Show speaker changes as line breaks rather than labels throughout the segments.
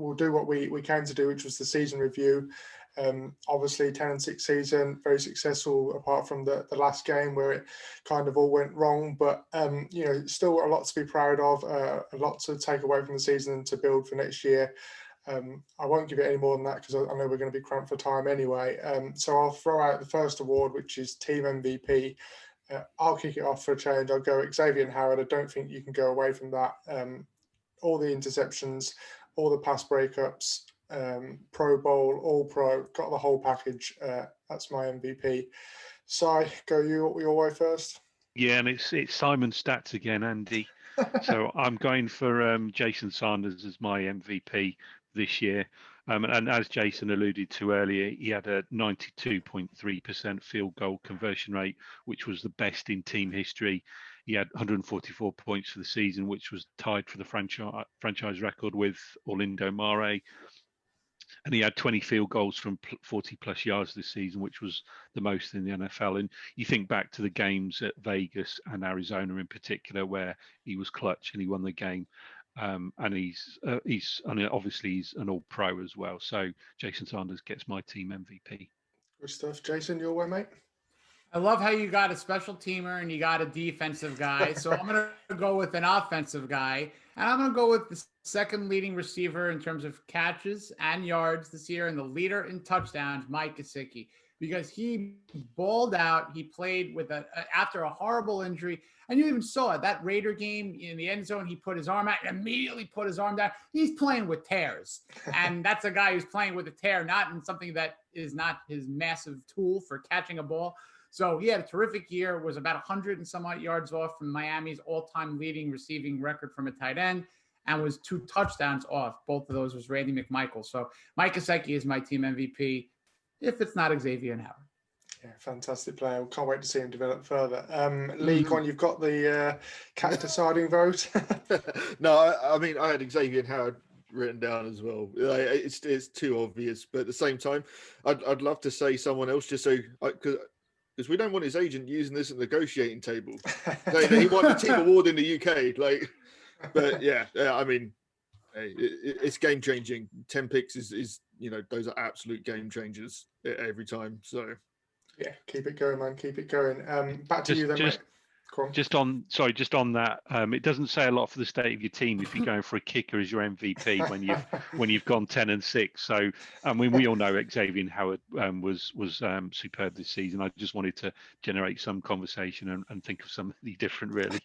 we'll do what we came to do, which was the season review. Obviously 10-6 season, very successful apart from the last game where it kind of all went wrong, but still a lot to be proud of, a lot to take away from the season and to build for next year. I won't give it any more than that because I know we're going to be cramped for time anyway. So I'll throw out the first award, which is Team MVP. I'll kick it off for a change. I'll go Xavier Howard. I don't think you can go away from that. All the interceptions, all the pass breakups, Pro Bowl, All Pro, got the whole package. That's my MVP. Si, go your way first.
Yeah, and it's Simon Stats again, Andy. So I'm going for Jason Sanders as my MVP this year. And as Jason alluded to earlier, he had a 92.3% field goal conversion rate, which was the best in team history. He had 144 points for the season, which was tied for the franchise record with Orlando Mare. And he had 20 field goals from 40 plus yards this season, which was the most in the NFL. And you think back to the games at Vegas and Arizona in particular, where he was clutch and he won the game. And he's obviously he's an All Pro as well. So Jason Sanders gets my team MVP.
Good stuff, Jason. Your way, mate.
I love how you got a special teamer and you got a defensive guy. So I'm going to go with an offensive guy. And I'm going to go with the second leading receiver in terms of catches and yards this year and the leader in touchdowns, Mike Gesicki, because he balled out. He played with after a horrible injury. And you even saw it, that Raider game in the end zone, he put his arm out and immediately put his arm down. He's playing with tears. And that's a guy who's playing with a tear, not in something that is not his massive tool for catching a ball. So he had a terrific year, was about 100 and some odd yards off from Miami's all-time leading receiving record from a tight end, and was 2 touchdowns off. Both of those was Randy McMichael. So Mike Gesicki is my team MVP, if it's not Xavier Howard.
Yeah, fantastic player. Can't wait to see him develop further. Lee, you've got the cat deciding vote.
No, I mean, I had Xavier Howard written down as well. It's too obvious, but at the same time, I'd love to say someone else just so because we don't want his agent using this at the negotiating table. He won the team award in the UK, but yeah, I mean, it's game changing. 10 picks is those are absolute game changers every time. So
yeah, keep it going, man. Keep it going. Back to you then, mate.
Just on that, it doesn't say a lot for the state of your team if you're going for a kicker as your MVP when you've gone 10-6. So I mean, we all know Xavier Howard was superb this season. I just wanted to generate some conversation and think of something different, really.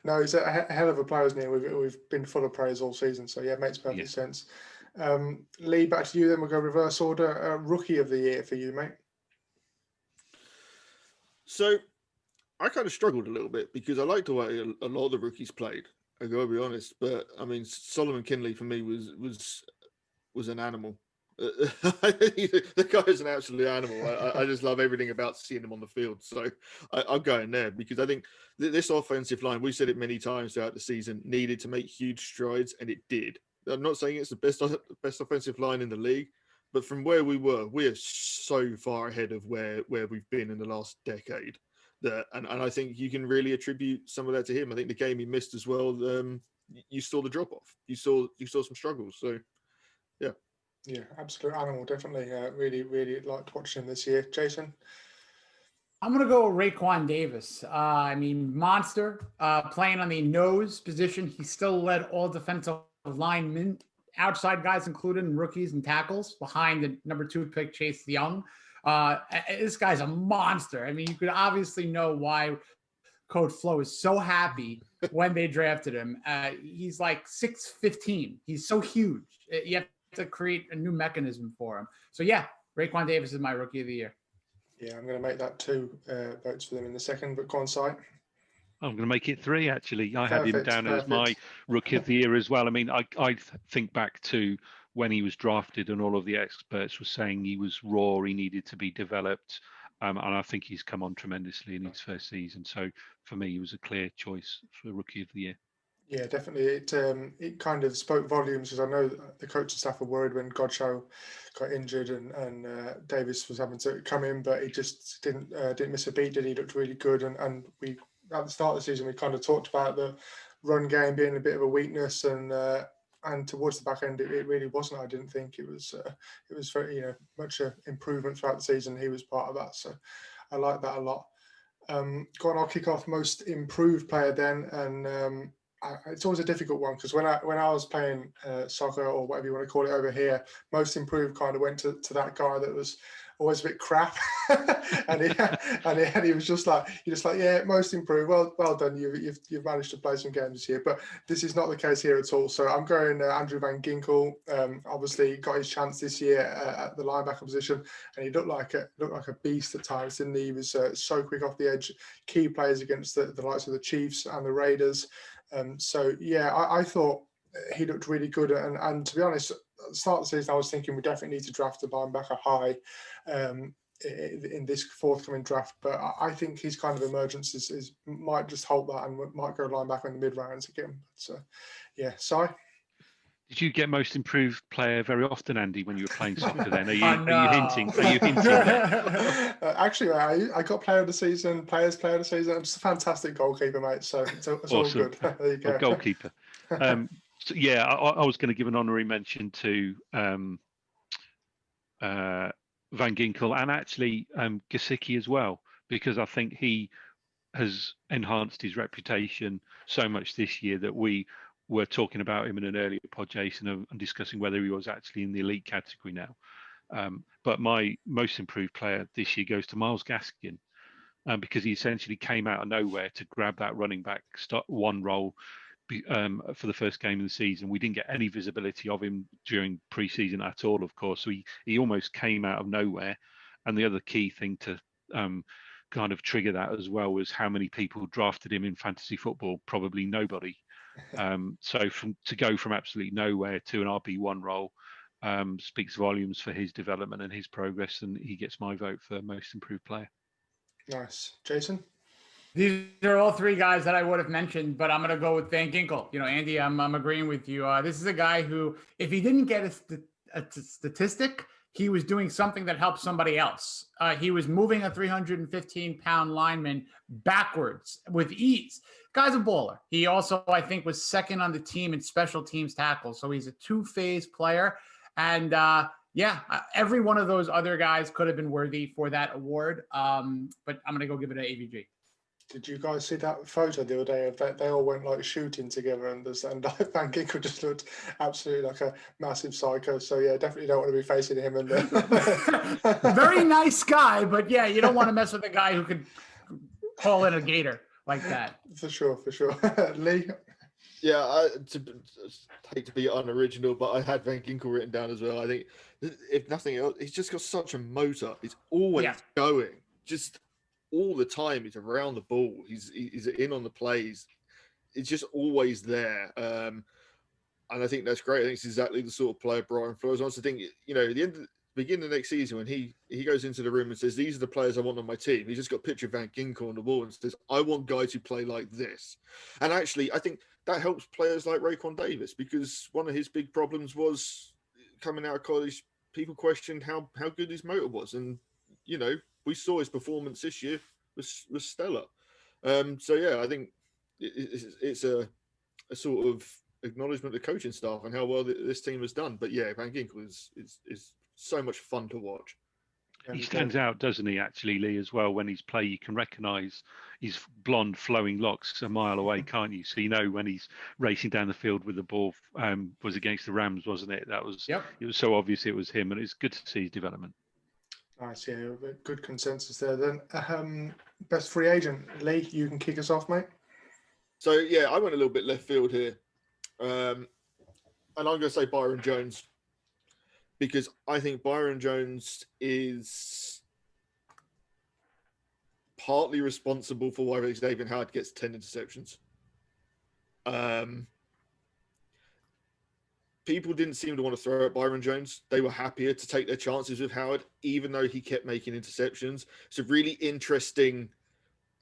No, he's a hell of a player, isn't he? We've been full of praise all season, so yeah, it makes perfect sense. Lee, back to you. Then we'll go reverse order. Rookie of the year for you, mate.
So I kind of struggled a little bit because I liked the way a lot of the rookies played. I gotta be honest, but I mean, Solomon Kinley for me was an animal. The guy is an absolute animal. I just love everything about seeing him on the field. So I'll go in there because I think this offensive line, we've said it many times throughout the season, needed to make huge strides, and it did. I'm not saying it's the best offensive line in the league, but from where we are so far ahead of where we've been in the last decade. And I think you can really attribute some of that to him. I think the game he missed as well, you saw the drop off. You saw some struggles. So, yeah.
Yeah, absolute animal. Definitely. Really, really liked watching him this year. Jason?
I'm going to go with Raekwon Davis. I mean, monster. Playing on the nose position. He still led all defensive linemen, outside guys included, and rookies and tackles behind the number 2 pick, Chase Young. This guy's a monster. I mean, you could obviously know why Coach Flo is so happy when they drafted him. He's like 6'15". He's so huge. You have to create a new mechanism for him. So yeah, Raekwon Davis is my rookie of the year.
Yeah, I'm going to make that 2 votes for them in a second, but go on, Si.
I'm going to make it 3, actually. I had him down as my rookie of the year as well. I mean, I think back to when he was drafted and all of the experts were saying he was raw, he needed to be developed. And I think he's come on tremendously in his first season. So for me, he was a clear choice for Rookie of the Year.
Yeah, definitely. It kind of spoke volumes because I know the coaching staff were worried when Godchaux got injured and Davis was having to come in, but he just didn't miss a beat, did he? He looked really good. And we, at the start of the season, we kind of talked about the run game being a bit of a weakness and and towards the back end, it really wasn't. I didn't think it was very much an improvement throughout the season. He was part of that, so I like that a lot. Go on, I'll kick off most improved player then, and it's always a difficult one because when I was playing soccer or whatever you want to call it over here, most improved kind of went to that guy that was always a bit crap, and he was just like, yeah, most improved. Well done, you've managed to play some games this year, but this is not the case here at all. So I'm going Andrew Van Ginkel. Obviously got his chance this year at the linebacker position, and he looked like a beast at times, didn't he? He was so quick off the edge, key players against the likes of the Chiefs and the Raiders. So yeah, I thought he looked really good, and to be honest, at the start of the season I was thinking we definitely need to draft a linebacker high in this forthcoming draft, but I think his kind of emergence might just halt that and might go linebacker in the mid rounds again. So yeah, Si?
Did you get most improved player very often, Andy, when you were playing soccer? Then are you hinting?
Are
you hinting?
Actually, I got player of the season, players player of the season. I'm just a fantastic goalkeeper, mate. So it's
awesome.
all good. There you go.
Goalkeeper. So yeah, I was going to give an honorary mention to Van Ginkel and actually Gesicki as well, because I think he has enhanced his reputation so much this year that we were talking about him in an earlier pod, Jason, and discussing whether he was actually in the elite category now. But my most improved player this year goes to Myles Gaskin, because he essentially came out of nowhere to grab that running back one role for the first game of the season. We didn't get any visibility of him during pre-season at all, of course. So he almost came out of nowhere. And the other key thing to kind of trigger that as well was how many people drafted him in fantasy football. Probably nobody. So to go from absolutely nowhere to an RB1 role speaks volumes for his development and his progress, and he gets my vote for most improved player.
Nice. Jason?
These are all three guys that I would have mentioned, but I'm going to go with Van Ginkel. Andy, I'm agreeing with you. This is a guy who, if he didn't get a statistic, he was doing something that helped somebody else. He was moving a 315-pound lineman backwards with ease. Guy's a baller. He also, I think, was second on the team in special teams tackles. So he's a two-phase player. And every one of those other guys could have been worthy for that award. But I'm going to go give it an AVG.
Did you guys see that photo the other day of that? They all went like shooting together, and Van Ginkel just looked absolutely like a massive psycho. So yeah, definitely don't want to be facing him. And
very nice guy, but yeah, you don't want to mess with a guy who could call in a gator like that.
For sure. Lee?
Yeah, I hate to be unoriginal, but I had Van Ginkel written down as well. I think, if nothing else, he's just got such a motor. He's always going, just all the time. He's around the ball. He's in on the plays. It's just always there. And I think that's great. I think it's exactly the sort of player Brian Flores wants. I think, at the beginning of next season, when he goes into the room and says, these are the players I want on my team, he's just got a picture of Van Ginkel on the wall and says, I want guys who play like this. And actually, I think that helps players like Raekwon Davis, because one of his big problems was coming out of college, people questioned how good his motor was. And, we saw his performance this year was stellar. So yeah, I think it's a sort of acknowledgement of the coaching staff and how well this team has done. But yeah, Van Ginkel is so much fun to watch.
He stands out, doesn't he, actually, Lee, as well? When he's play, you can recognise his blonde flowing locks a mile away, can't you? So when he's racing down the field with the ball, was against the Rams, wasn't it? It was so obvious it was him, and it's good to see his development.
Nice, yeah, good consensus there then. Best free agent, Lee, you can kick us off, mate.
So yeah, I went a little bit left field here. And I'm going to say Byron Jones, because I think Byron Jones is partly responsible for why Xavier Howard gets 10 interceptions. People didn't seem to want to throw at Byron Jones. They were happier to take their chances with Howard, even though he kept making interceptions. It's a really interesting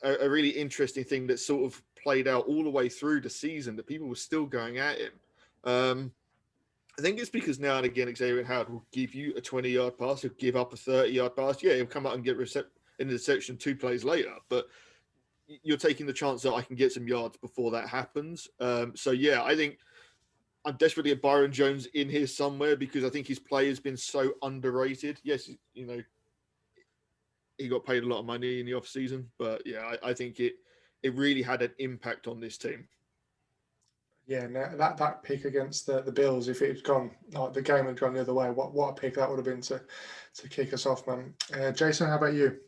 thing that sort of played out all the way through the season, that people were still going at him. I think it's because now and again, Xavier Howard will give you a 20-yard pass, he'll give up a 30-yard pass. Yeah, he'll come out and get an interception 2 plays later, but you're taking the chance that I can get some yards before that happens. So yeah, I think I'm desperately at Byron Jones in here somewhere because I think his play has been so underrated. Yes, you know, he got paid a lot of money in the off season, but yeah, I think it really had an impact on this team.
Yeah, no, that pick against the Bills, if it had gone, like the game had gone the other way, what a pick that would have been to kick us off, man. Jason, how about you?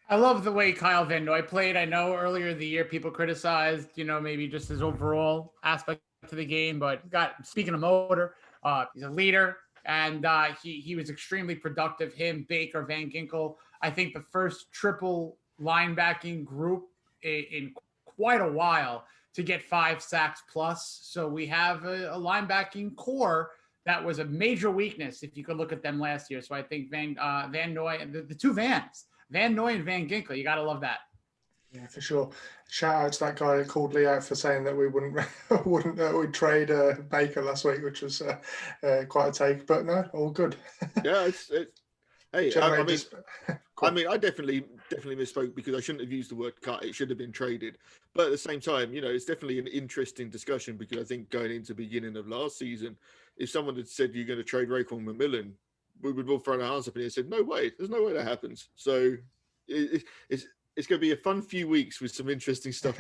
I love the way Kyle Van Noy played. I know earlier in the year people criticized, maybe just his overall aspect to the game, but speaking of motor, he's a leader, and he was extremely productive. Him, Baker, Van Ginkel. I think the first triple linebacking group in quite a while to get 5 sacks plus. So we have a linebacking core that was a major weakness if you could look at them last year. So I think Van Noy, the two Vans, Van Noy and Van Ginkel, you got to love that.
Yeah, for sure. Shout out to that guy that called Lee out for saying that we wouldn't we'd trade Baker last week, which was quite a take. But no, all good.
Yeah, hey, I
Cool.
mean, I definitely misspoke because I shouldn't have used the word cut. It should have been traded. But at the same time, it's definitely an interesting discussion because I think going into the beginning of last season, if someone had said you're going to trade Raekwon McMillan, we would all throw our hands up and said, no way, there's no way that happens. So it's going to be a fun few weeks with some interesting stuff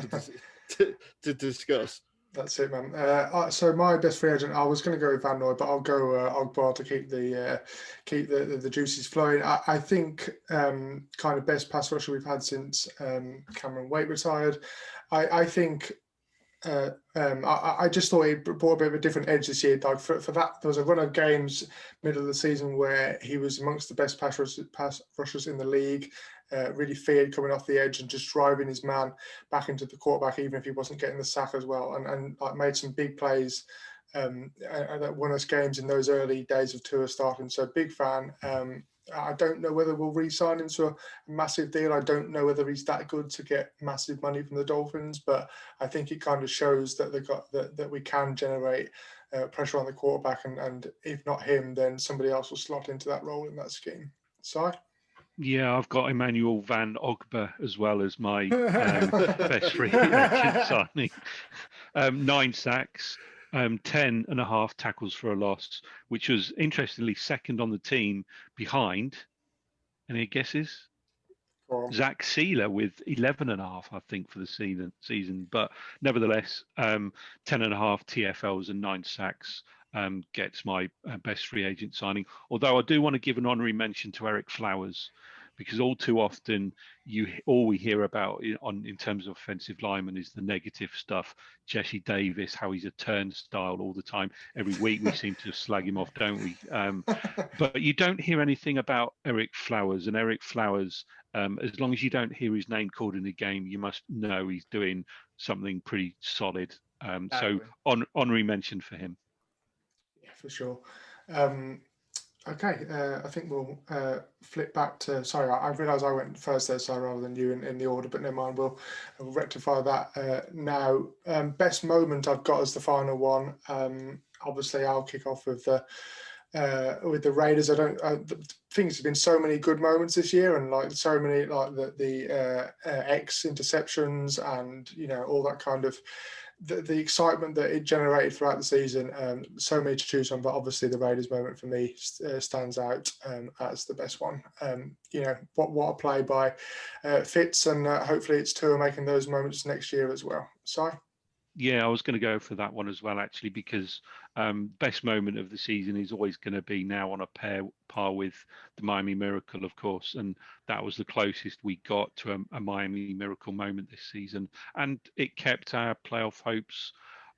to discuss.
That's it, man. So my best free agent, I was going to go with Van Noy, but I'll go Ogbar to keep the juices flowing. I think kind of best pass rusher we've had since Cameron Wait retired. I think I just thought he brought a bit of a different edge this year. Like for that, there was a run of games middle of the season where he was amongst the best pass rushers in the league. Really feared coming off the edge and just driving his man back into the quarterback, even if he wasn't getting the sack as well, and like made some big plays that won us games in those early days of Tua starting. So big fan. I don't know whether we'll re-sign him to a massive deal. I don't know whether he's that good to get massive money from the Dolphins, but I think it kind of shows that that we can generate pressure on the quarterback, and if not him, then somebody else will slot into that role in that scheme. Si?
Yeah, I've got Emmanuel Van Ogba as well as my best free agent signing. 9 sacks, 10.5 tackles for a loss, which was interestingly second on the team behind. Any guesses? Zach Sealer with 11.5, I think, for the season. But nevertheless, 10.5 TFLs and 9 sacks gets my best free agent signing. Although I do want to give an honorary mention to Eric Flowers, because all too often all we hear about in terms of offensive linemen is the negative stuff. Jesse Davis, how he's a turnstile all the time. Every week we seem to slag him off, don't we? But you don't hear anything about Eric Flowers. And Eric Flowers, as long as you don't hear his name called in the game, you must know he's doing something pretty solid. So honorary mention for him.
Yeah, for sure. Okay, I think we'll flip back to. Sorry, I realised I went first there, so rather than you in the order, but never mind. We'll rectify that now. Best moment I've got as the final one. Obviously, I'll kick off with the Raiders. Things have been so many good moments this year, and like so many like the X interceptions and all that kind of. The excitement that it generated throughout the season, so many to choose from, but obviously the Raiders moment for me stands out as the best one. What a play by Fitz, and hopefully it's Tua making those moments next year as well. Si?
Yeah, I was going to go for that one as well, actually, because best moment of the season is always going to be now on a par with the Miami Miracle, of course, and that was the closest we got to a Miami Miracle moment this season, and it kept our playoff hopes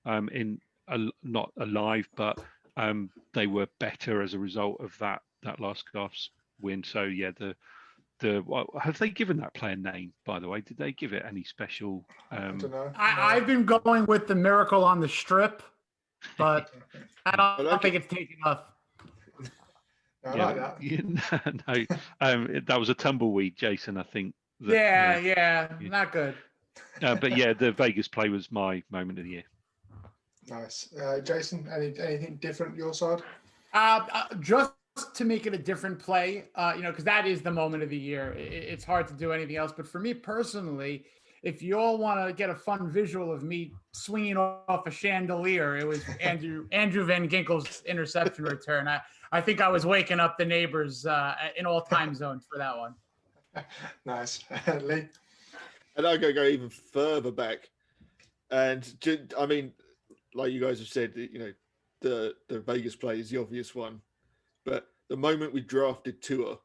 not alive, but they were better as a result of that last gasp win. So yeah, have they given that player name, by the way? Did they give it any special?
I don't know.
I've been going with the Miracle on the Strip, but I don't think it's taken off.
I like that.
No, that was a tumbleweed, Jason. I think.
Yeah, not good.
But yeah, the Vegas play was my moment of the year.
Nice, Jason. Anything different your side?
Just to make it a different play, because that is the moment of the year. It's hard to do anything else. But for me personally, if you all want to get a fun visual of me swinging off a chandelier, it was Andrew Van Ginkel's interception return. I think I was waking up the neighbors in all time zones for that one.
Nice. Lee?
And I'm going to go even further back. And I mean, like you guys have said, you know, the Vegas play is the obvious one. But the moment we drafted Tua.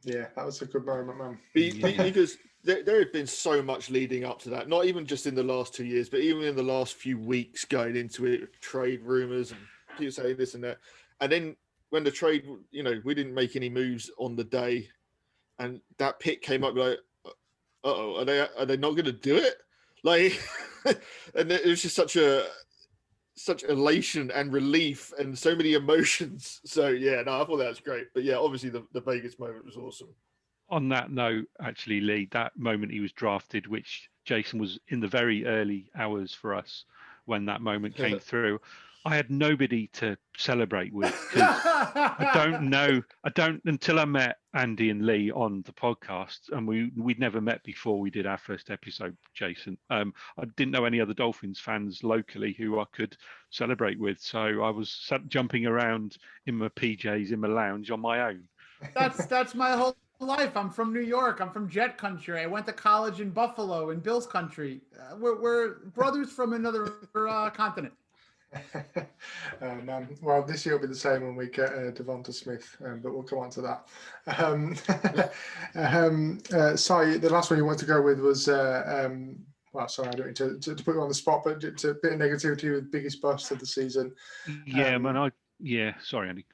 Yeah, that was a good moment, man.
Because there had been so much leading up to that, not even just in the last 2 years, but even in the last few weeks going into it, trade rumors and people saying this and that. And then when the trade, you know, we didn't make any moves on the day, and that pick came up, like, uh-oh, are they not going to do it? Like, and it was just such elation and relief and so many emotions. So yeah, no, I thought that was great. But yeah, obviously the Vegas moment was awesome.
On that note, actually, Lee, that moment he was drafted, which Jason was in the very early hours for us when that moment came through, I had nobody to celebrate with because I don't until I met Andy and Lee on the podcast, and we'd never met before we did our first episode, Jason. I didn't know any other Dolphins fans locally who I could celebrate with, so I was jumping around in my PJs in my lounge on my own.
That's my whole life. I'm from New York. I'm from Jet Country. I went to college in Buffalo in Bills Country. We're brothers from another continent.
Well, this year will be the same when we get Devonta Smith, but we'll come on to that. Sai, the last one you wanted to go with was, well, sorry, I don't mean to put you on the spot, but it's a bit of negativity with biggest bust of the season.
Yeah, sorry, Andy.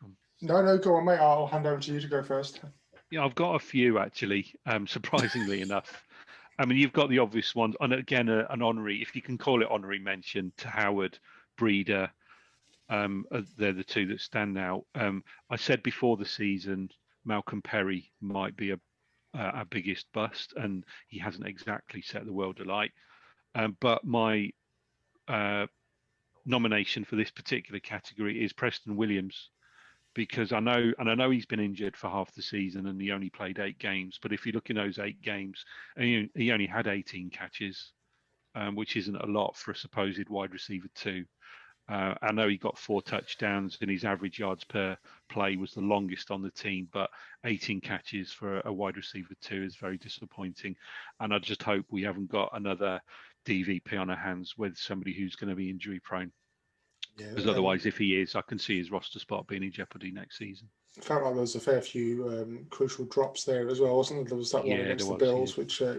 No, go on, mate. I'll hand over to you to go first.
Yeah, I've got a few actually, surprisingly enough. I mean, you've got the obvious ones, and again, an honorary, if you can call it honorary mention, to Howard, Breeder. They're the two that stand out. I said before the season, Malcolm Perry might be our biggest bust, and he hasn't exactly set the world alight. But my nomination for this particular category is Preston Williams, because I know he's been injured for half the season and he only played 8 games. But if you look in those 8 games, and he only had 18 catches, which isn't a lot for a supposed wide receiver 2. I know he got 4 touchdowns and his average yards per play was the longest on the team, but 18 catches for a wide receiver 2 is very disappointing. And I just hope we haven't got another DVP on our hands with somebody who's going to be injury prone. Because otherwise, if he is, I can see his roster spot being in jeopardy next season.
It felt like there was a fair few crucial drops there as well, wasn't there? There was that one against the Bills, which, I'm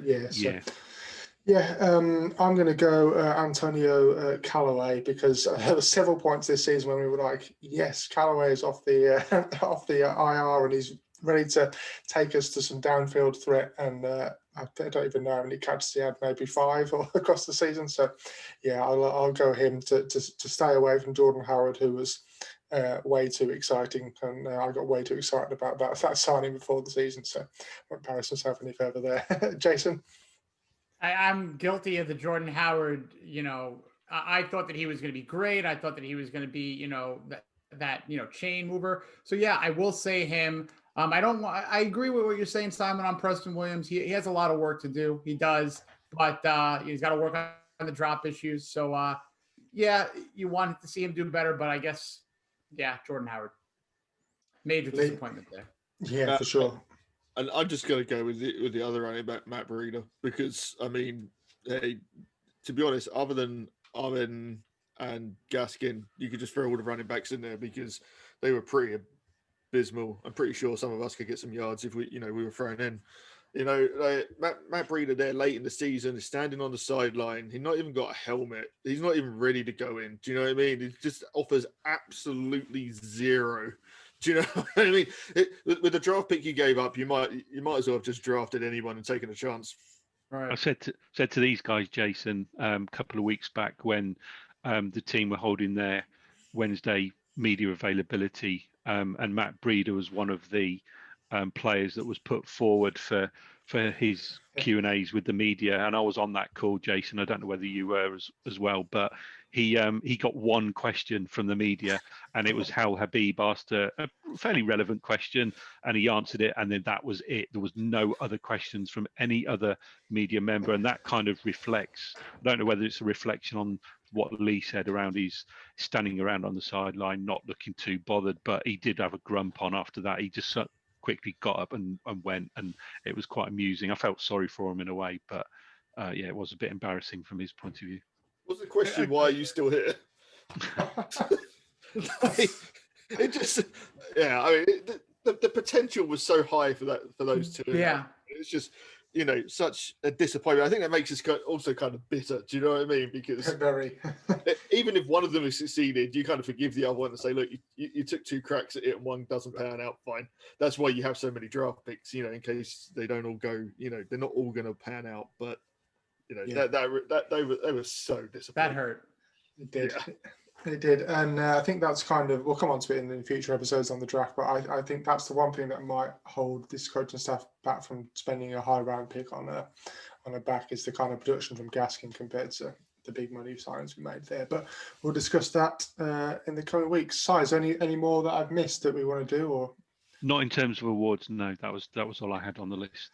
going to go Antonio Callaway, because there were several points this season when we were like, yes, Callaway is off the IR and he's ready to take us to some downfield threat. And I don't even know how many catches he had, maybe 5 or across the season. So, yeah, I'll go him to stay away from Jordan Howard, who was way too exciting, and I got way too excited about that signing before the season. So, I won't embarrass myself any further there. Jason?
I'm guilty of the Jordan Howard. You know, I thought that he was going to be great. I thought that he was going to be, you know, that chain mover. So yeah, I will say him. I agree with what you're saying, Simon, on Preston Williams. He has a lot of work to do. He does, but he's got to work on the drop issues. So yeah, you want to see him do better, but I guess, yeah, Jordan Howard. Major disappointment there.
Yeah, for sure.
And I'm just going to go with the other running back, Matt Breida, because, I mean, hey, to be honest, other than Armin and Gaskin, you could just throw all the running backs in there because they were pretty abysmal. I'm pretty sure some of us could get some yards if we were thrown in. You know, Matt Breida there late in the season is standing on the sideline. He's not even got a helmet. He's not even ready to go in. Do you know what I mean? He just offers absolutely zero. Do you know what I mean? With the draft pick you gave up, you might as well have just drafted anyone and taken a chance.
Right. I said to these guys, Jason, a couple of weeks back when the team were holding their Wednesday media availability, and Matt Breida was one of the players that was put forward for his Q&As with the media, and I was on that call, Jason. I don't know whether you were as well, but he got one question from the media, and it was how Habib asked a fairly relevant question, and he answered it, and then that was it. There was no other questions from any other media member, and that kind of reflects. I don't know whether it's a reflection on what Lee said around he's standing around on the sideline, not looking too bothered, but he did have a grump on after that. He just quickly got up and went, and it was quite amusing. I felt sorry for him in a way, but yeah, it was a bit embarrassing from his point of view.
What's the question? Why are you still here? It just, yeah. I mean, the potential was so high for those two.
Yeah,
it's just, such a disappointment. I think that makes us also kind of bitter. Do you know what I mean? Because
Very.
even if one of them has succeeded, you kind of forgive the other one and say, look, you took 2 cracks at it and one doesn't pan out. Fine. That's why you have so many draft picks, in case they don't all go, they're not all going to pan out. But, they were so disappointed.
that hurt.
It did.
Yeah.
It did. And I think that's kind of, we'll come on to it in future episodes on the draft, but I think that's the one thing that might hold this coaching staff back from spending a high round pick on a back, is the kind of production from Gaskin compared to the big money signings we made there. But we'll discuss that in the coming weeks. Size, any more that I've missed that we want to do, or?
Not in terms of awards, no. That was all I had on the list.